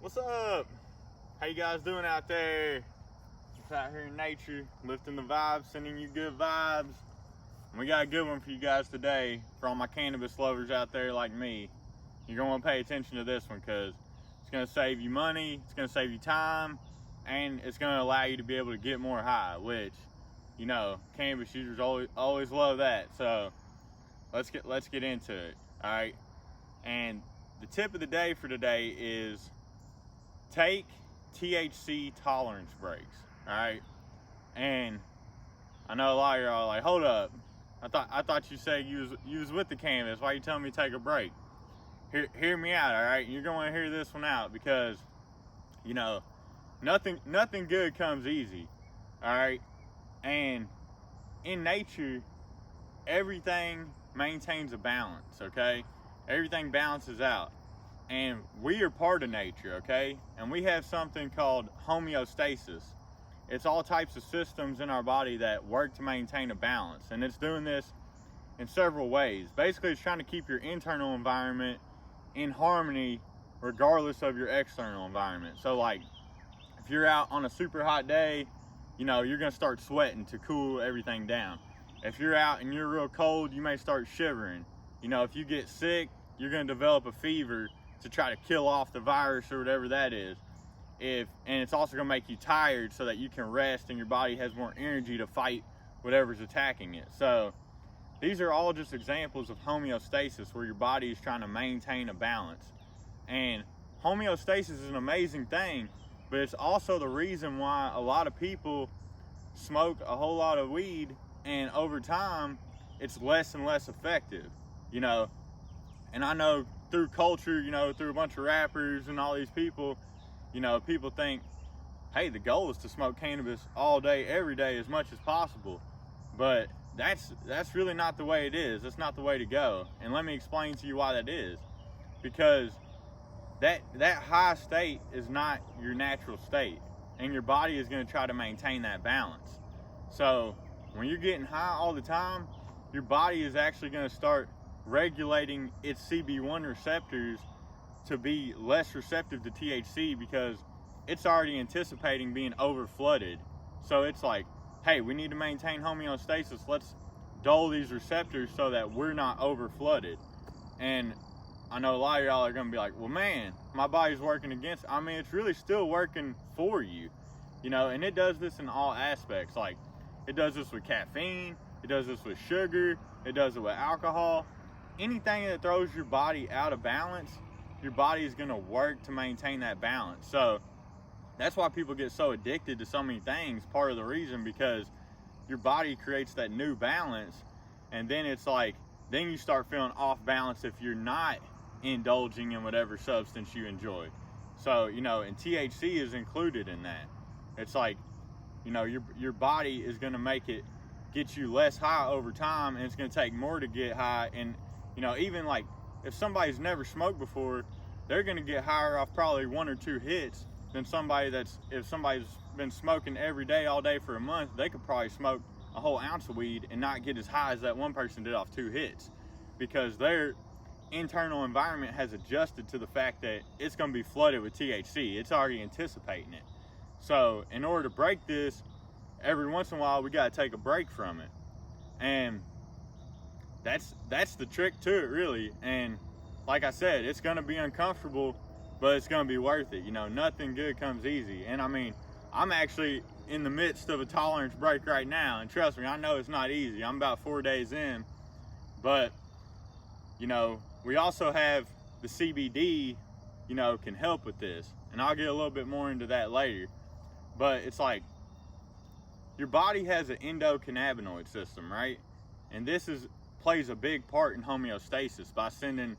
What's up? How you guys doing out there? Just out here in nature, lifting the vibes, sending you good vibes. And we got a good one for you guys today. For all my cannabis lovers out there like me, you're gonna want to pay attention to this one because it's gonna save you money, it's gonna save you time, and it's gonna allow you to be able to get more high, which, you know, cannabis users always love that. So let's get into it. All right. And the tip of the day for today is take THC tolerance breaks. All right. And I know a lot of y'all are like, hold up, I thought you said you was with the cannabis. Why are you telling me to take a break? Hear me out. All right. You're going to hear this one out because, you know, nothing good comes easy. All right. And in nature, everything maintains a balance. Okay. Everything balances out. And we are part of nature, okay? And we have something called homeostasis. It's all types of systems in our body that work to maintain a balance. And it's doing this in several ways. Basically, it's trying to keep your internal environment in harmony regardless of your external environment. So like, if you're out on a super hot day, you know, you're gonna start sweating to cool everything down. If you're out and you're real cold, you may start shivering. You know, if you get sick, you're going to develop a fever to try to kill off the virus or whatever that is. And it's also going to make you tired so that you can rest and your body has more energy to fight whatever's attacking it. So these are all just examples of homeostasis, where your body is trying to maintain a balance. And homeostasis is an amazing thing, but it's also the reason why a lot of people smoke a whole lot of weed, and over time it's less and less effective. You know, and I know through culture, you know, through a bunch of rappers and all these people, you know, people think, hey, the goal is to smoke cannabis all day, every day, as much as possible. But that's really not the way it is. That's not the way to go. And let me explain to you why that is. Because that high state is not your natural state. And your body is going to try to maintain that balance. So when you're getting high all the time, your body is actually going to start regulating its CB1 receptors to be less receptive to THC because it's already anticipating being over flooded. So it's like, hey, we need to maintain homeostasis. Let's dull these receptors so that we're not over flooded. And I know a lot of y'all are going to be like, well, man, my body's working against. I mean, it's really still working for you, you know, and it does this in all aspects. Like, it does this with caffeine, it does this with sugar, it does it with alcohol. Anything that throws your body out of balance, your body is going to work to maintain that balance. So that's why people get so addicted to so many things. Part of the reason, because your body creates that new balance, and then it's like, then you start feeling off balance if you're not indulging in whatever substance you enjoy. So, you know, and THC is included in that. It's like, you know, your body is going to make it get you less high over time, and it's going to take more to get high. And you know, even like if somebody's never smoked before, they're going to get higher off probably 1 or 2 hits than if somebody's been smoking every day, all day for a month, they could probably smoke a whole ounce of weed and not get as high as that one person did off 2 hits, because their internal environment has adjusted to the fact that it's going to be flooded with THC. It's already anticipating it. So in order to break this, every once in a while, we got to take a break from it. And that's the trick to it, really. And like I said, it's going to be uncomfortable, but it's going to be worth it. You know, nothing good comes easy. And I mean, I'm actually in the midst of a tolerance break right now, and trust me, I know it's not easy. I'm about 4 days in, but you know, we also have the CBD, you know, can help with this, and I'll get a little bit more into that later. But it's like, your body has an endocannabinoid system, right? And this plays a big part in homeostasis by sending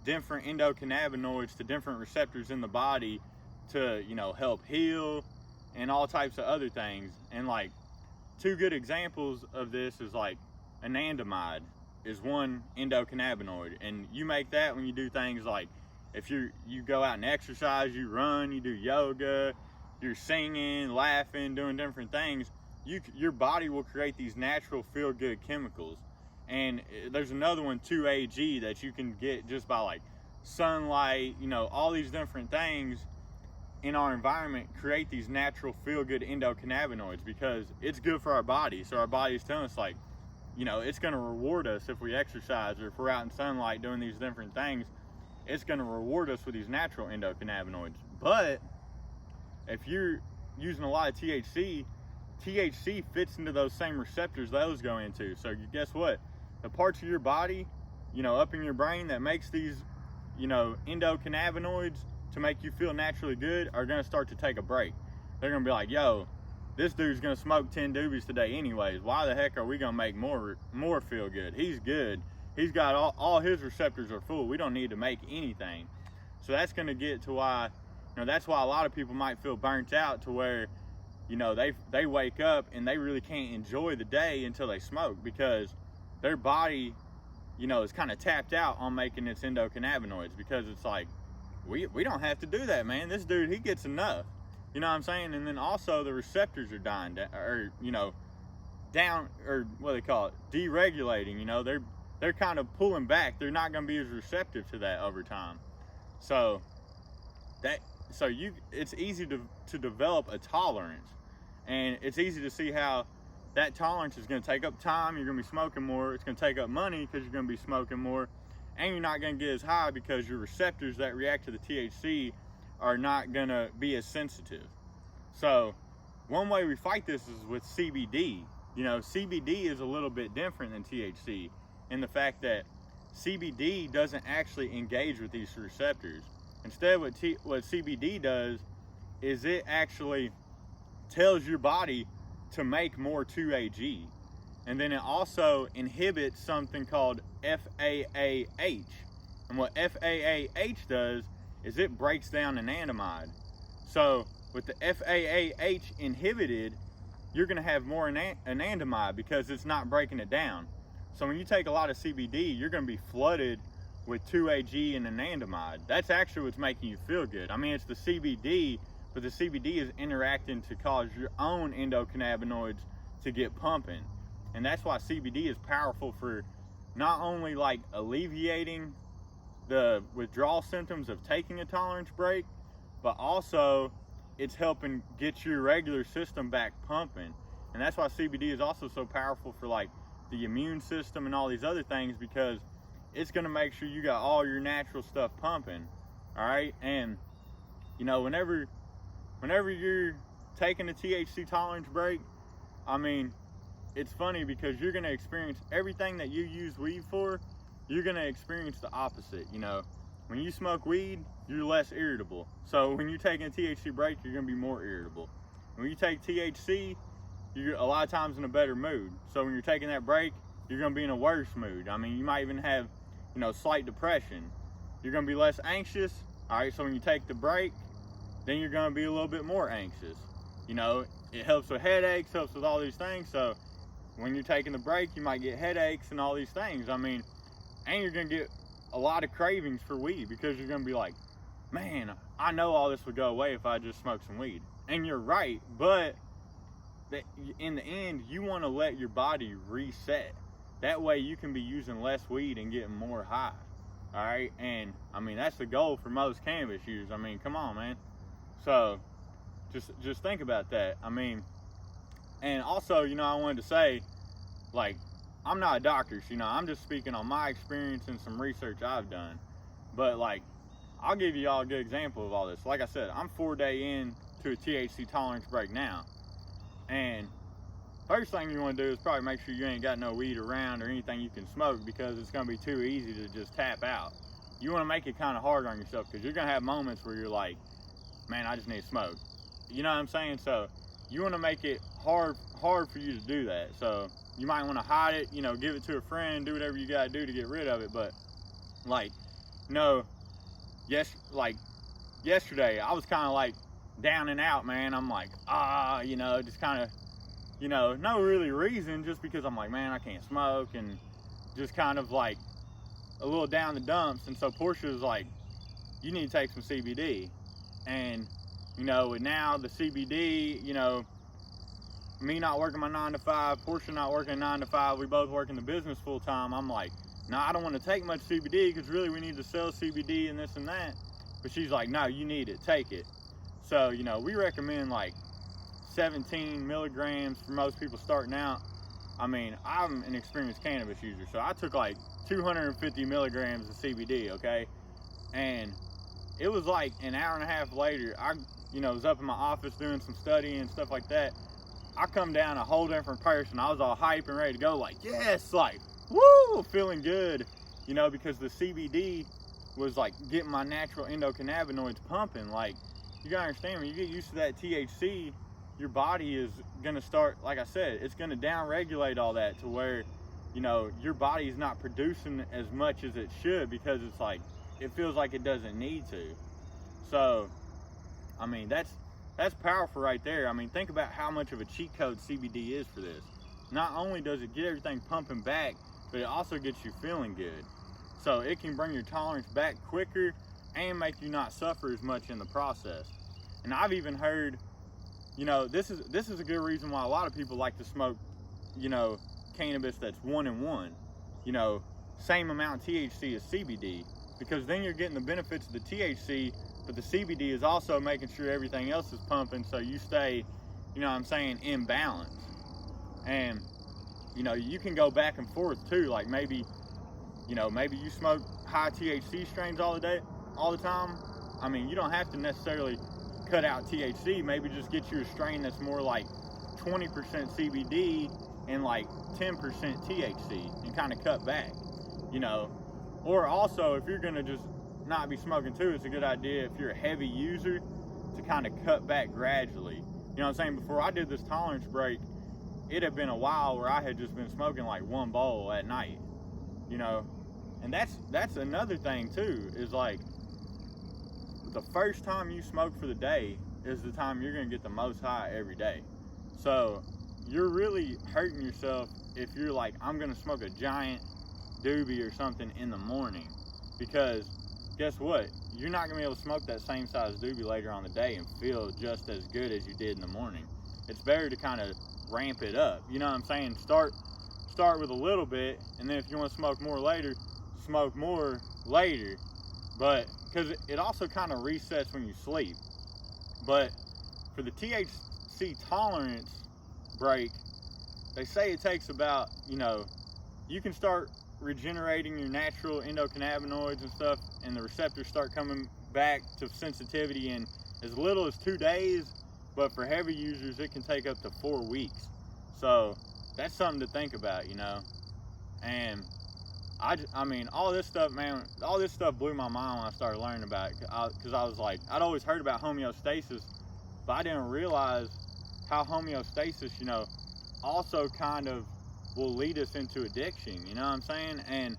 different endocannabinoids to different receptors in the body to, you know, help heal and all types of other things. And like 2 good examples of this is like anandamide is one endocannabinoid, and you make that when you do things like, if you go out and exercise, you run, you do yoga, you're singing, laughing, doing different things, your body will create these natural feel-good chemicals. And there's another one, 2-AG, that you can get just by like sunlight, you know, all these different things in our environment create these natural feel-good endocannabinoids because it's good for our body. So our body's telling us, like, you know, it's going to reward us if we exercise or if we're out in sunlight doing these different things. It's going to reward us with these natural endocannabinoids. But if you're using a lot of THC, THC fits into those same receptors those go into. So guess what? The parts of your body, you know, up in your brain that makes these, you know, endocannabinoids to make you feel naturally good are going to start to take a break. They're going to be like, yo, this dude's going to smoke 10 doobies today anyways. Why the heck are we going to make more feel good? He's good. He's got all his receptors are full. We don't need to make anything. So that's going to get to why, you know, that's why a lot of people might feel burnt out to where, you know, they wake up and they really can't enjoy the day until they smoke because their body, you know, is kind of tapped out on making its endocannabinoids because it's like, we don't have to do that, man. This dude, he gets enough. You know what I'm saying? And then also the receptors are dying, or, you know, down, or what they call it, deregulating. You know, they're kind of pulling back. They're not going to be as receptive to that over time. So it's easy to develop a tolerance, and it's easy to see how that tolerance is going to take up time. You're going to be smoking more. It's going to take up money because you're going to be smoking more, and you're not going to get as high because your receptors that react to the THC are not going to be as sensitive. So one way we fight this is with CBD. You know, CBD is a little bit different than THC in the fact that CBD doesn't actually engage with these receptors. Instead, what CBD does is it actually tells your body to make more 2-AG. And then it also inhibits something called FAAH. And what FAAH does is it breaks down anandamide. So with the FAAH inhibited, you're going to have more anandamide because it's not breaking it down. So when you take a lot of CBD, you're going to be flooded with 2-AG and anandamide. That's actually what's making you feel good. I mean, it's the CBD, but the CBD is interacting to cause your own endocannabinoids to get pumping. And that's why CBD is powerful for not only like alleviating the withdrawal symptoms of taking a tolerance break, but also it's helping get your regular system back pumping. And that's why CBD is also so powerful for like the immune system and all these other things, because it's going to make sure you got all your natural stuff pumping. All right. And you know, whenever you're taking a THC tolerance break, I mean, it's funny because you're going to experience everything that you use weed for. You're going to experience the opposite. You know, when you smoke weed, you're less irritable. So when you're taking a THC break, you're going to be more irritable. When you take THC, you're a lot of times in a better mood. So when you're taking that break, you're going to be in a worse mood. I mean, you might even have, you know, slight depression. You're going to be less anxious. All right, so when you take the break, then you're going to be a little bit more anxious. You know, it helps with headaches, helps with all these things. So when you're taking the break, you might get headaches and all these things. I mean, and you're going to get a lot of cravings for weed because you're going to be like, man, I know all this would go away if I just smoked some weed. And you're right, but in the end, you want to let your body reset. That way you can be using less weed and getting more high. All right, and I mean, that's the goal for most cannabis users. I mean, come on, man. So just think about that. I mean, and also, you know, I wanted to say, like, I'm not a doctor, so, you know, I'm just speaking on my experience and some research I've done. But like, I'll give you all a good example of all this. Like I said, I'm 4 days in to a THC tolerance break now. And first thing you want to do is probably make sure you ain't got no weed around or anything you can smoke, because it's going to be too easy to just tap out. You want to make it kind of hard on yourself, because you're going to have moments where you're like, man, I just need to smoke. You know what I'm saying? So you want to make it hard for you to do that. So you might want to hide it, you know, give it to a friend, do whatever you got to do to get rid of it. But like, you know, yesterday I was kind of like down and out, man. I'm like, you know, just kind of, you know, no really reason, just because I'm like, man, I can't smoke, and just kind of like a little down the dumps. And so Portia was like, you need to take some CBD. And, you know, with now the CBD, you know, me not working my 9 to 5, Portia not working 9 to 5, we both work in the business full time. I'm like, no, I don't want to take much CBD, because really we need to sell CBD and this and that. But she's like, no, you need it, take it. So, you know, we recommend like 17 milligrams for most people starting out. I mean, I'm an experienced cannabis user, so I took like 250 milligrams of CBD, okay? And it was like an hour and a half later, I, you know, was up in my office doing some studying and stuff like that. I come down a whole different person. I was all hype and ready to go, like, yes, like, woo, feeling good, you know, because the CBD was like getting my natural endocannabinoids pumping. Like, you gotta understand, when you get used to that THC, your body is gonna start, like I said, it's gonna down-regulate all that to where, you know, your body's not producing as much as it should, because it's like, it feels like it doesn't need to. So, I mean, that's powerful right there. I mean, think about how much of a cheat code CBD is for this. Not only does it get everything pumping back, but it also gets you feeling good. So it can bring your tolerance back quicker and make you not suffer as much in the process. And I've even heard, you know, this is a good reason why a lot of people like to smoke, you know, cannabis that's 1-in-1. You know, same amount of THC as CBD, because then you're getting the benefits of the THC, but the CBD is also making sure everything else is pumping, so you stay, you know what I'm saying, in balance. And, you know, you can go back and forth too. Like maybe, you know, maybe you smoke high THC strains all the time. I mean, you don't have to necessarily cut out THC. Maybe just get you a strain that's more like 20% CBD and like 10% THC and kind of cut back, you know. Or also, if you're gonna just not be smoking too, it's a good idea, if you're a heavy user, to kind of cut back gradually. You know what I'm saying? Before I did this tolerance break, it had been a while where I had just been smoking like one bowl at night, you know. And that's another thing too, is like, the first time you smoke for the day is the time you're gonna get the most high every day. So you're really hurting yourself if you're like, I'm gonna smoke a giant doobie or something in the morning, because guess what, you're not gonna be able to smoke that same size doobie later on the day and feel just as good as you did in the morning. It's better to kind of ramp it up, you know what I'm saying? Start with a little bit, and then if you want to smoke more later, smoke more later. But because it also kind of resets when you sleep. But for the THC tolerance break, they say it takes about, you know, you can start regenerating your natural endocannabinoids and stuff, and the receptors start coming back to sensitivity in as little as 2 days, but for heavy users it can take up to 4 weeks. So that's something to think about, you know. And I mean, all this stuff, man, all this stuff blew my mind when I started learning about it, because I was like, I'd always heard about homeostasis, but I didn't realize how homeostasis, you know, also kind of will lead us into addiction, you know what I'm saying? And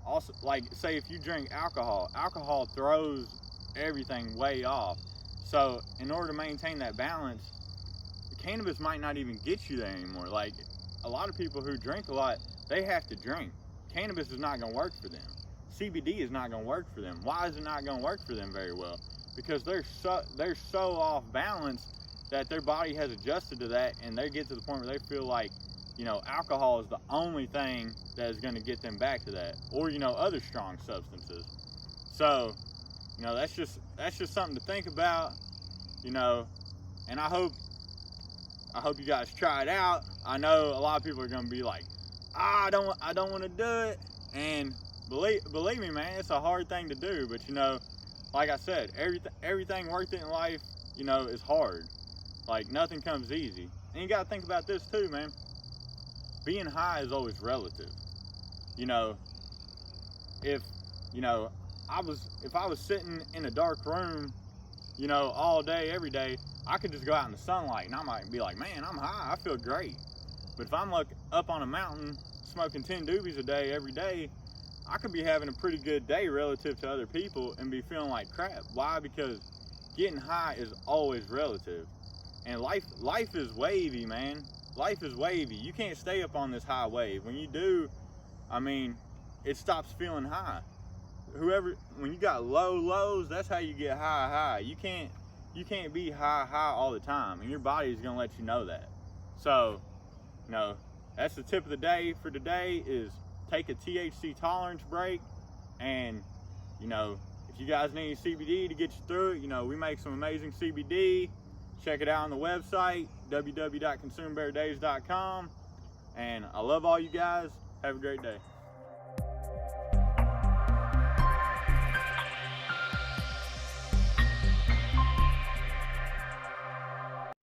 also, like, say if you drink alcohol throws everything way off. So in order to maintain that balance, cannabis might not even get you there anymore. Like, a lot of people who drink a lot, they have to drink. Cannabis is not going to work for them. CBD is not going to work for them. Why is it not going to work for them very well? Because they're so off balance that their body has adjusted to that, and they get to the point where they feel like, you know, alcohol is the only thing that is going to get them back to that, or, you know, other strong substances. So, you know, that's just something to think about, you know. And I hope you guys try it out. I know a lot of people are going to be like, I don't want to do it. And believe me, man, it's a hard thing to do. But, you know, like I said, everything worth it in life, you know, is hard. Like, nothing comes easy. And you got to think about this too, man. Being high is always relative. You know, if I was sitting in a dark room, you know, all day, every day, I could just go out in the sunlight and I might be like, man, I'm high, I feel great. But if I'm like up on a mountain smoking 10 doobies a day every day, I could be having a pretty good day relative to other people and be feeling like crap. Why? Because getting high is always relative. And life is wavy, man. Life is wavy. You can't stay up on this high wave. When you do, I mean, it stops feeling high. When you got low lows, that's how you get high. You can't be high all the time, and your body's gonna let you know that. So, you know, that's the tip of the day for today, is take a THC tolerance break. And, you know, If you guys need CBD to get you through it, you know, we make some amazing CBD. Check it out on the website, www.consumebeardays.com. And I love all you guys. Have a great day.